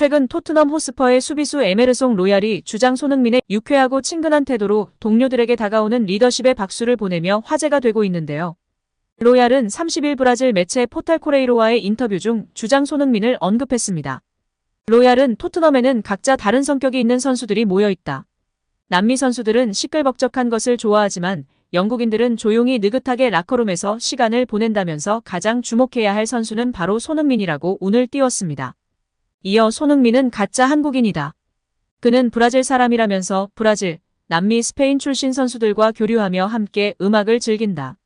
최근 토트넘 호스퍼의 수비수 에메르송 로얄이 주장 손흥민의 유쾌하고 친근한 태도로 동료들에게 다가오는 리더십의 박수를 보내며 화제가 되고 있는데요. 로얄은 30일 브라질 매체 포탈코레이로와의 인터뷰 중 주장 손흥민을 언급했습니다. 로얄은 토트넘에는 각자 다른 성격이 있는 선수들이 모여있다. 남미 선수들은 시끌벅적한 것을 좋아하지만 영국인들은 조용히 느긋하게 라커룸에서 시간을 보낸다면서 가장 주목해야 할 선수는 바로 손흥민이라고 운을 띄웠습니다. 이어 손흥민은 가짜 한국인이다. 그는 브라질 사람이라면서 브라질, 남미, 스페인 출신 선수들과 교류하며 함께 음악을 즐긴다.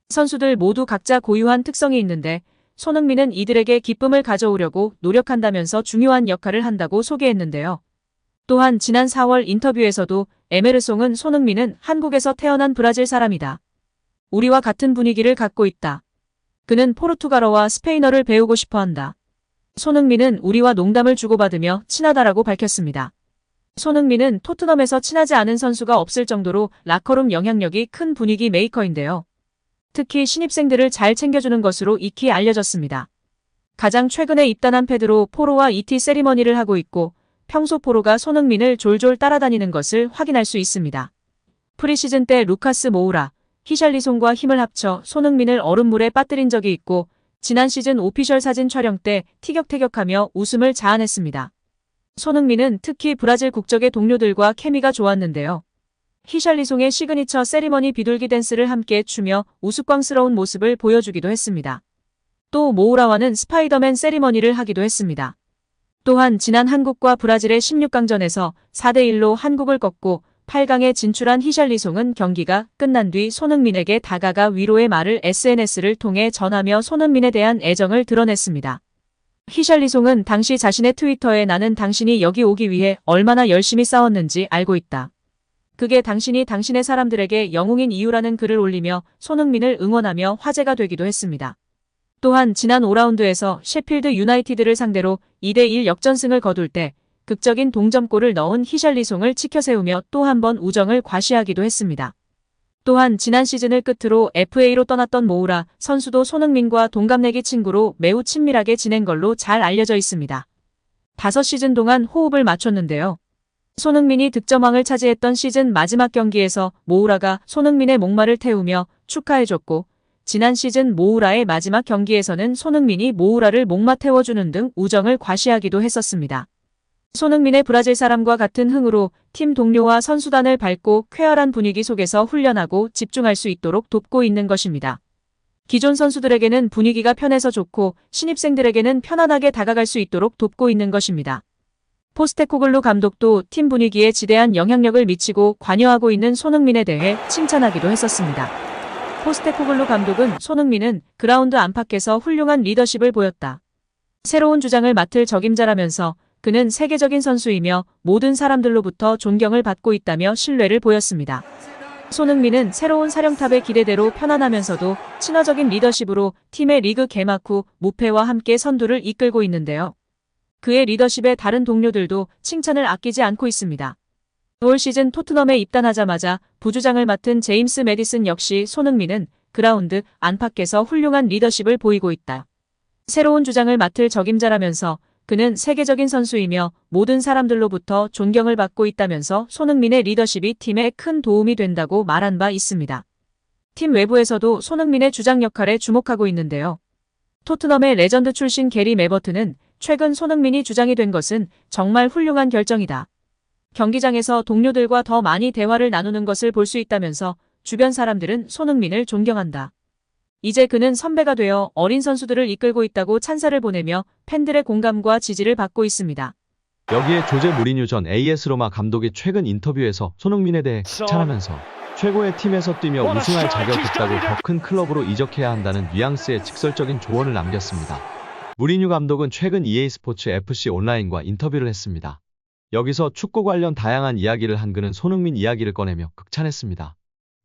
선수들 모두 각자 고유한 특성이 있는데 손흥민은 이들에게 기쁨을 가져오려고 노력한다면서 중요한 역할을 한다고 소개했는데요. 또한 지난 4월 인터뷰에서도 에메르송은 손흥민은 한국에서 태어난 브라질 사람이다. 우리와 같은 분위기를 갖고 있다. 그는 포르투갈어와 스페인어를 배우고 싶어 한다. 손흥민은 우리와 농담을 주고받으며 친하다라고 밝혔습니다. 손흥민은 토트넘에서 친하지 않은 선수가 없을 정도로 라커룸 영향력이 큰 분위기 메이커인데요. 특히 신입생들을 잘 챙겨주는 것으로 익히 알려졌습니다. 가장 최근에 입단한 페드로 포로와 이티 세리머니를 하고 있고 평소 포로가 손흥민을 졸졸 따라다니는 것을 확인할 수 있습니다. 프리시즌 때 루카스 모우라, 히샬리송과 힘을 합쳐 손흥민을 얼음물에 빠뜨린 적이 있고 지난 시즌 오피셜 사진 촬영 때 티격태격하며 웃음을 자아냈습니다. 손흥민은 특히 브라질 국적의 동료들과 케미가 좋았는데요. 히샬리송의 시그니처 세리머니 비둘기 댄스를 함께 추며 우스꽝스러운 모습을 보여주기도 했습니다. 또 모우라와는 스파이더맨 세리머니를 하기도 했습니다. 또한 지난 한국과 브라질의 16강전에서 4대1로 한국을 꺾고 8강에 진출한 히샬리송은 경기가 끝난 뒤 손흥민에게 다가가 위로의 말을 SNS를 통해 전하며 손흥민에 대한 애정을 드러냈습니다. 히샬리송은 당시 자신의 트위터에 나는 당신이 여기 오기 위해 얼마나 열심히 싸웠는지 알고 있다. 그게 당신이 당신의 사람들에게 영웅인 이유라는 글을 올리며 손흥민을 응원하며 화제가 되기도 했습니다. 또한 지난 5라운드에서 셰필드 유나이티드를 상대로 2대1 역전승을 거둘 때 극적인 동점골을 넣은 히샬리송을 치켜세우며 또 한 번 우정을 과시하기도 했습니다. 또한 지난 시즌을 끝으로 FA로 떠났던 모우라 선수도 손흥민과 동갑내기 친구로 매우 친밀하게 지낸 걸로 잘 알려져 있습니다. 5시즌 동안 호흡을 맞췄는데요. 손흥민이 득점왕을 차지했던 시즌 마지막 경기에서 모우라가 손흥민의 목마를 태우며 축하해줬고 지난 시즌 모우라의 마지막 경기에서는 손흥민이 모우라를 목마 태워주는 등 우정을 과시하기도 했었습니다. 손흥민의 브라질 사람과 같은 흥으로 팀 동료와 선수단을 밝고 쾌활한 분위기 속에서 훈련하고 집중할 수 있도록 돕고 있는 것입니다. 기존 선수들에게는 분위기가 편해서 좋고 신입생들에게는 편안하게 다가갈 수 있도록 돕고 있는 것입니다. 포스테코글루 감독도 팀 분위기에 지대한 영향력을 미치고 관여하고 있는 손흥민에 대해 칭찬하기도 했었습니다. 포스테코글루 감독은 손흥민은 그라운드 안팎에서 훌륭한 리더십을 보였다. 새로운 주장을 맡을 적임자라면서 그는 세계적인 선수이며 모든 사람들로부터 존경을 받고 있다며 신뢰를 보였습니다. 손흥민은 새로운 사령탑의 기대대로 편안하면서도 친화적인 리더십으로 팀의 리그 개막 후 무패와 함께 선두를 이끌고 있는데요. 그의 리더십에 다른 동료들도 칭찬을 아끼지 않고 있습니다. 올 시즌 토트넘에 입단하자마자 부주장을 맡은 제임스 매디슨 역시 손흥민은 그라운드 안팎에서 훌륭한 리더십을 보이고 있다. 새로운 주장을 맡을 적임자라면서 그는 세계적인 선수이며 모든 사람들로부터 존경을 받고 있다면서 손흥민의 리더십이 팀에 큰 도움이 된다고 말한 바 있습니다. 팀 외부에서도 손흥민의 주장 역할에 주목하고 있는데요. 토트넘의 레전드 출신 게리 메버튼은 최근 손흥민이 주장이 된 것은 정말 훌륭한 결정이다. 경기장에서 동료들과 더 많이 대화를 나누는 것을 볼 수 있다면서 주변 사람들은 손흥민을 존경한다. 이제 그는 선배가 되어 어린 선수들을 이끌고 있다고 찬사를 보내며 팬들의 공감과 지지를 받고 있습니다. 여기에 조제 무리뉴 전 AS 로마 감독이 최근 인터뷰에서 손흥민에 대해 칭찬하면서 최고의 팀에서 뛰며 우승할 자격이 있다고 더 큰 클럽으로 이적해야 한다는 뉘앙스의 직설적인 조언을 남겼습니다. 무리뉴 감독은 최근 EA스포츠 FC 온라인과 인터뷰를 했습니다. 여기서 축구 관련 다양한 이야기를 한 그는 손흥민 이야기를 꺼내며 극찬했습니다.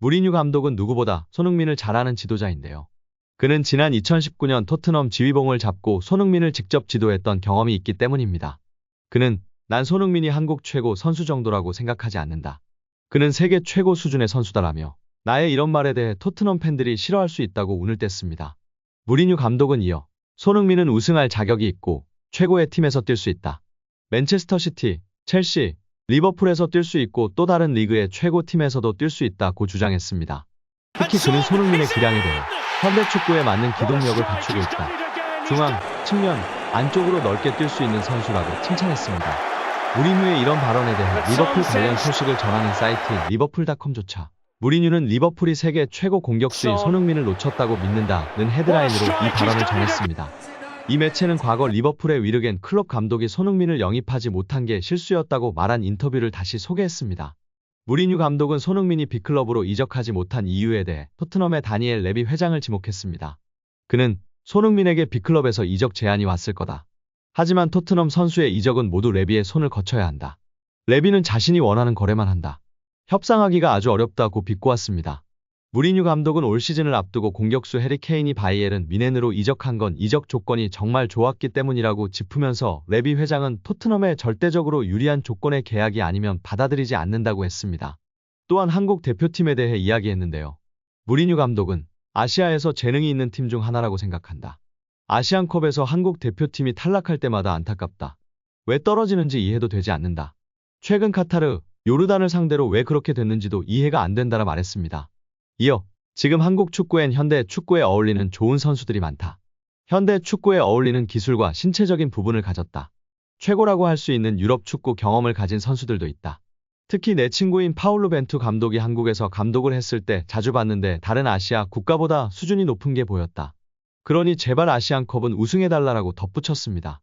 무리뉴 감독은 누구보다 손흥민을 잘 아는 지도자인데요. 그는 지난 2019년 토트넘 지휘봉을 잡고 손흥민을 직접 지도했던 경험이 있기 때문입니다. 그는 난 손흥민이 한국 최고 선수 정도라고 생각하지 않는다. 그는 세계 최고 수준의 선수다라며 나의 이런 말에 대해 토트넘 팬들이 싫어할 수 있다고 운을 뗐습니다. 무리뉴 감독은 이어 손흥민은 우승할 자격이 있고 최고의 팀에서 뛸 수 있다. 맨체스터 시티, 첼시, 리버풀에서 뛸 수 있고 또 다른 리그의 최고 팀에서도 뛸 수 있다고 주장했습니다. 특히 그는 손흥민의 기량에 대해 현대 축구에 맞는 기동력을 갖추고 있다. 중앙, 측면, 안쪽으로 넓게 뛸 수 있는 선수라고 칭찬했습니다. 무리뉴의 이런 발언에 대해 리버풀 관련 소식을 전하는 사이트인 리버풀닷컴조차 무리뉴는 리버풀이 세계 최고 공격수인 손흥민을 놓쳤다고 믿는다는 헤드라인으로 이 발언을 전했습니다. 이 매체는 과거 리버풀의 위르겐 클롭 감독이 손흥민을 영입하지 못한 게 실수였다고 말한 인터뷰를 다시 소개했습니다. 무리뉴 감독은 손흥민이 빅클럽으로 이적하지 못한 이유에 대해 토트넘의 다니엘 레비 회장을 지목했습니다. 그는 손흥민에게 빅클럽에서 이적 제안이 왔을 거다. 하지만 토트넘 선수의 이적은 모두 레비의 손을 거쳐야 한다. 레비는 자신이 원하는 거래만 한다. 협상하기가 아주 어렵다고 비꼬았습니다. 무리뉴 감독은 올 시즌을 앞두고 공격수 해리 케인이 바이에른 뮌헨으로 이적한 건 이적 조건이 정말 좋았기 때문이라고 짚으면서 레비 회장은 토트넘에 절대적으로 유리한 조건의 계약이 아니면 받아들이지 않는다고 했습니다. 또한 한국 대표팀에 대해 이야기했는데요. 무리뉴 감독은 아시아에서 재능이 있는 팀 중 하나라고 생각한다. 아시안컵에서 한국 대표팀이 탈락할 때마다 안타깝다. 왜 떨어지는지 이해도 되지 않는다. 최근 카타르, 요르단을 상대로 왜 그렇게 됐는지도 이해가 안 된다라 말했습니다. 이어 지금 한국 축구엔 현대 축구에 어울리는 좋은 선수들이 많다. 현대 축구에 어울리는 기술과 신체적인 부분을 가졌다. 최고라고 할 수 있는 유럽 축구 경험을 가진 선수들도 있다. 특히 내 친구인 파울루 벤투 감독이 한국에서 감독을 했을 때 자주 봤는데 다른 아시아 국가보다 수준이 높은 게 보였다. 그러니 제발 아시안컵은 우승해달라고 덧붙였습니다.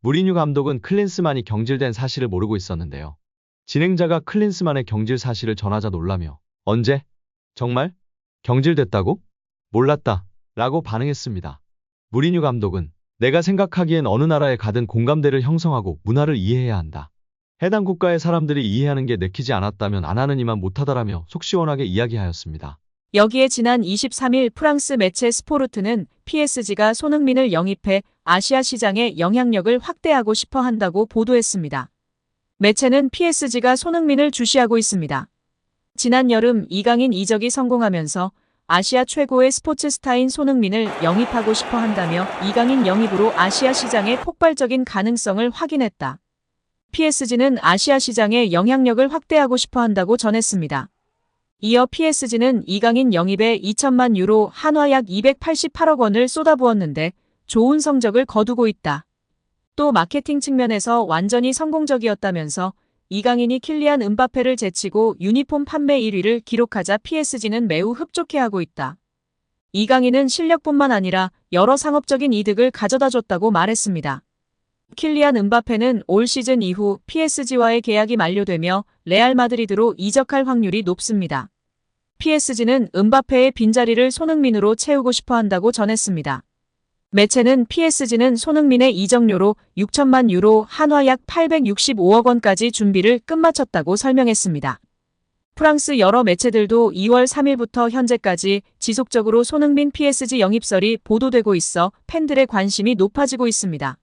무리뉴 감독은 클린스만이 경질된 사실을 모르고 있었는데요. 진행자가 클린스만의 경질 사실을 전하자 놀라며 언제? 정말? 경질됐다고? 몰랐다. 라고 반응했습니다. 무리뉴 감독은 내가 생각하기엔 어느 나라에 가든 공감대를 형성하고 문화를 이해해야 한다. 해당 국가의 사람들이 이해하는 게 내키지 않았다면 안 하는 이만 못하다라며 속 시원하게 이야기하였습니다. 여기에 지난 23일 프랑스 매체 스포르트는 PSG가 손흥민을 영입해 아시아 시장의 영향력을 확대하고 싶어 한다고 보도했습니다. 매체는 PSG가 손흥민을 주시하고 있습니다. 지난 여름 이강인 이적이 성공하면서 아시아 최고의 스포츠 스타인 손흥민을 영입하고 싶어 한다며 이강인 영입으로 아시아 시장의 폭발적인 가능성을 확인했다. PSG는 아시아 시장의 영향력을 확대하고 싶어 한다고 전했습니다. 이어 PSG는 이강인 영입에 2천만 유로 한화 약 288억 원을 쏟아부었는데 좋은 성적을 거두고 있다. 또 마케팅 측면에서 완전히 성공적이었다면서 이강인이 킬리안 은바페를 제치고 유니폼 판매 1위를 기록하자 PSG는 매우 흡족해하고 있다. 이강인은 실력뿐만 아니라 여러 상업적인 이득을 가져다줬다고 말했습니다. 킬리안 은바페는 올 시즌 이후 PSG와의 계약이 만료되며 레알 마드리드로 이적할 확률이 높습니다. PSG는 은바페의 빈자리를 손흥민으로 채우고 싶어 한다고 전했습니다. 매체는 PSG는 손흥민의 이적료로 6천만 유로 한화 약 865억 원까지 준비를 끝마쳤다고 설명했습니다. 프랑스 여러 매체들도 2월 3일부터 현재까지 지속적으로 손흥민 PSG 영입설이 보도되고 있어 팬들의 관심이 높아지고 있습니다.